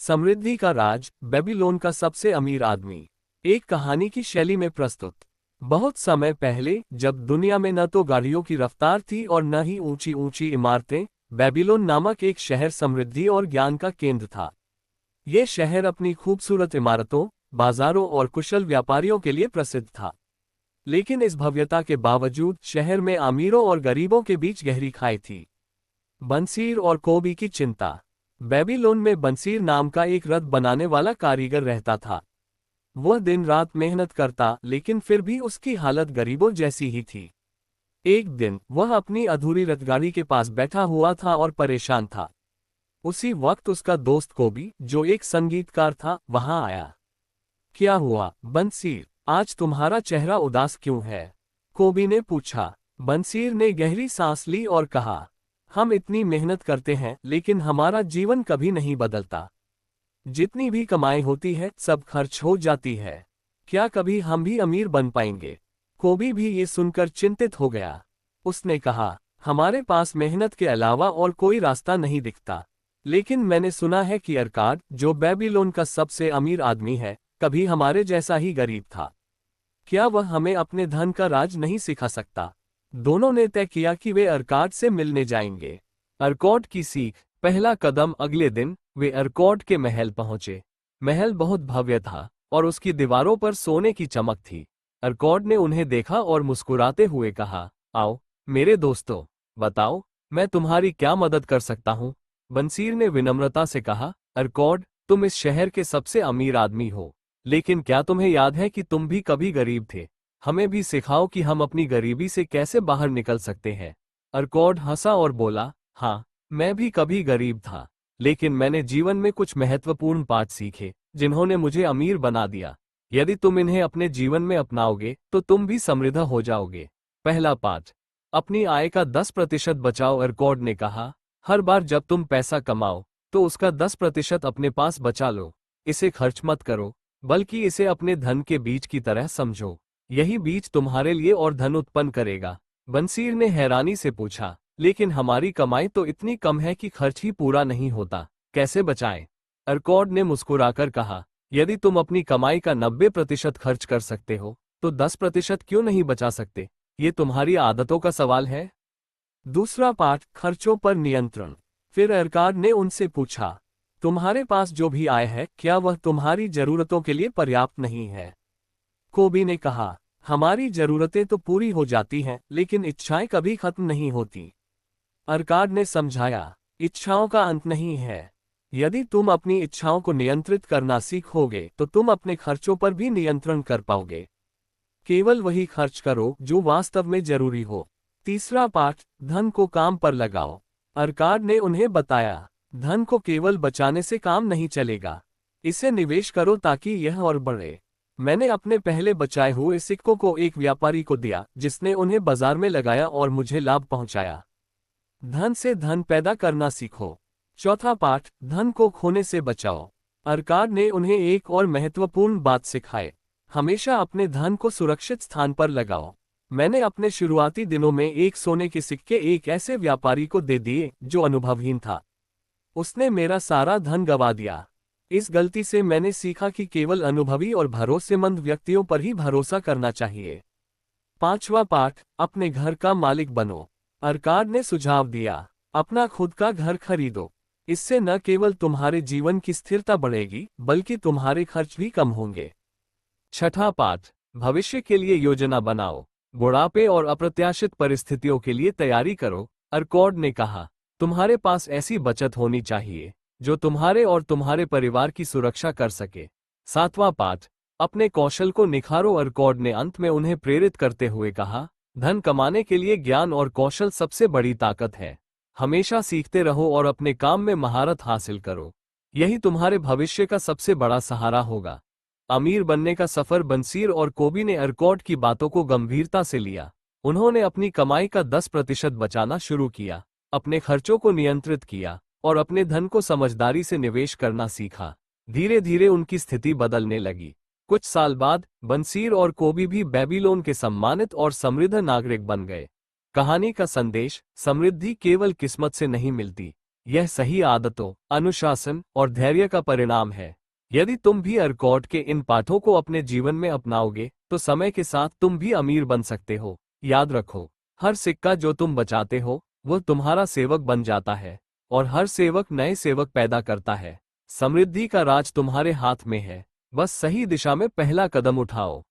समृद्धि का राज, बेबीलोन का सबसे अमीर आदमी। एक कहानी की शैली में प्रस्तुत। बहुत समय पहले, जब दुनिया में न तो गाड़ियों की रफ्तार थी और न ही ऊंची ऊंची इमारतें, बेबीलोन नामक एक शहर समृद्धि और ज्ञान का केंद्र था। ये शहर अपनी खूबसूरत इमारतों, बाजारों और कुशल व्यापारियों के लिए प्रसिद्ध था। लेकिन इस भव्यता के बावजूद शहर में अमीरों और गरीबों के बीच गहरी खाई थी। बंसीर और कोबी की चिंता। बेबीलोन में बंसीर नाम का एक रथ बनाने वाला कारीगर रहता था। वह दिन रात मेहनत करता, लेकिन फिर भी उसकी हालत गरीबों जैसी ही थी। एक दिन वह अपनी अधूरी रथगाड़ी के पास बैठा हुआ था और परेशान था। उसी वक्त उसका दोस्त कोबी, जो एक संगीतकार था, वहां आया। क्या हुआ बंसीर, आज तुम्हारा चेहरा उदास क्यों है? कोबी ने पूछा। बंसीर ने गहरी सांस ली और कहा, हम इतनी मेहनत करते हैं, लेकिन हमारा जीवन कभी नहीं बदलता। जितनी भी कमाई होती है, सब खर्च हो जाती है। क्या कभी हम भी अमीर बन पाएंगे? कोबी भी ये सुनकर चिंतित हो गया। उसने कहा, हमारे पास मेहनत के अलावा और कोई रास्ता नहीं दिखता। लेकिन मैंने सुना है कि अरकाद, जो बेबीलोन का सबसे अमीर आदमी है, कभी हमारे जैसा ही गरीब था। क्या वह हमें अपने धन का राज नहीं सिखा सकता? दोनों ने तय किया कि वे अरकाद से मिलने जाएंगे। अरकाद की सीख। पहला कदम। अगले दिन वे अरकाद के महल पहुंचे। महल बहुत भव्य था और उसकी दीवारों पर सोने की चमक थी। अरकाद ने उन्हें देखा और मुस्कुराते हुए कहा, आओ मेरे दोस्तों, बताओ मैं तुम्हारी क्या मदद कर सकता हूँ? बंसीर ने विनम्रता से कहा, अरकाद, तुम इस शहर के सबसे अमीर आदमी हो, लेकिन क्या तुम्हें याद है कि तुम भी कभी गरीब थे? हमें भी सिखाओ कि हम अपनी गरीबी से कैसे बाहर निकल सकते हैं। अरकाद हंसा और बोला, हाँ, मैं भी कभी गरीब था, लेकिन मैंने जीवन में कुछ महत्वपूर्ण पाठ सीखे, जिन्होंने मुझे अमीर बना दिया। यदि तुम इन्हें अपने जीवन में अपनाओगे, तो तुम भी समृद्ध हो जाओगे। पहला पाठ, अपनी आय का 10% बचाओ। अरकाद ने कहा, हर बार जब तुम पैसा कमाओ, तो उसका 10% अपने पास बचा लो। इसे खर्च मत करो, बल्कि इसे अपने धन के बीज की तरह समझो। यही बीज तुम्हारे लिए और धन उत्पन्न करेगा। बंसीर ने हैरानी से पूछा, लेकिन हमारी कमाई तो इतनी कम है कि खर्च ही पूरा नहीं होता, कैसे बचाएं? अरकाद ने मुस्कुराकर कहा, यदि तुम अपनी कमाई का 90% खर्च कर सकते हो, तो 10% क्यों नहीं बचा सकते? ये तुम्हारी आदतों का सवाल है। दूसरा पाठ, खर्चों पर नियंत्रण। फिर अरकाद ने उनसे पूछा, तुम्हारे पास जो भी आय है, क्या वह तुम्हारी जरूरतों के लिए पर्याप्त नहीं है? कोबी ने कहा, हमारी जरूरतें तो पूरी हो जाती हैं, लेकिन इच्छाएं कभी खत्म नहीं होती। अरकाद ने समझाया, इच्छाओं का अंत नहीं है। यदि तुम अपनी इच्छाओं को नियंत्रित करना सीखोगे, तो तुम अपने खर्चों पर भी नियंत्रण कर पाओगे। केवल वही खर्च करो जो वास्तव में जरूरी हो। तीसरा पाठ, धन को काम पर लगाओ। अरकाद ने उन्हें बताया, धन को केवल बचाने से काम नहीं चलेगा। इसे निवेश करो ताकि यह और बढ़े। मैंने अपने पहले बचाए हुए सिक्कों को एक व्यापारी को दिया, जिसने उन्हें बाजार में लगाया और मुझे लाभ पहुंचाया। धन से धन पैदा करना सीखो। चौथा पाठ, धन को खोने से बचाओ। अरकाद ने उन्हें एक और महत्वपूर्ण बात सिखाई, हमेशा अपने धन को सुरक्षित स्थान पर लगाओ। मैंने अपने शुरुआती दिनों में एक सोने के सिक्के एक ऐसे व्यापारी को दे दिए जो अनुभवहीन था। उसने मेरा सारा धन गंवा दिया। इस गलती से मैंने सीखा कि केवल अनुभवी और भरोसेमंद व्यक्तियों पर ही भरोसा करना चाहिए। पांचवा पाठ, अपने घर का मालिक बनो। अरकाद ने सुझाव दिया, अपना खुद का घर खरीदो। इससे न केवल तुम्हारे जीवन की स्थिरता बढ़ेगी, बल्कि तुम्हारे खर्च भी कम होंगे। छठा पाठ, भविष्य के लिए योजना बनाओ। बुढ़ापे और अप्रत्याशित परिस्थितियों के लिए तैयारी करो। अरकाद ने कहा, तुम्हारे पास ऐसी बचत होनी चाहिए जो तुम्हारे और तुम्हारे परिवार की सुरक्षा कर सके। सातवां पाठ, अपने कौशल को निखारो। अरकाद ने अंत में उन्हें प्रेरित करते हुए कहा, धन कमाने के लिए ज्ञान और कौशल सबसे बड़ी ताकत है। हमेशा सीखते रहो और अपने काम में महारत हासिल करो। यही तुम्हारे भविष्य का सबसे बड़ा सहारा होगा। अमीर बनने का सफर। बंसीर और कोबी ने अरकाद की बातों को गंभीरता से लिया। उन्होंने अपनी कमाई का 10% बचाना शुरू किया, अपने खर्चों को नियंत्रित किया और अपने धन को समझदारी से निवेश करना सीखा। धीरे धीरे उनकी स्थिति बदलने लगी। कुछ साल बाद बंसीर और कोबी भी बेबीलोन के सम्मानित और समृद्ध नागरिक बन गए। कहानी का संदेश, समृद्धि केवल किस्मत से नहीं मिलती, यह सही आदतों, अनुशासन और धैर्य का परिणाम है। यदि तुम भी अर्कॉट के इन पाठों को अपने जीवन में अपनाओगे, तो समय के साथ तुम भी अमीर बन सकते हो। याद रखो, हर सिक्का जो तुम बचाते हो, वो तुम्हारा सेवक बन जाता है, और हर सेवक नए सेवक पैदा करता है। समृद्धि का राज तुम्हारे हाथ में है, बस सही दिशा में पहला कदम उठाओ।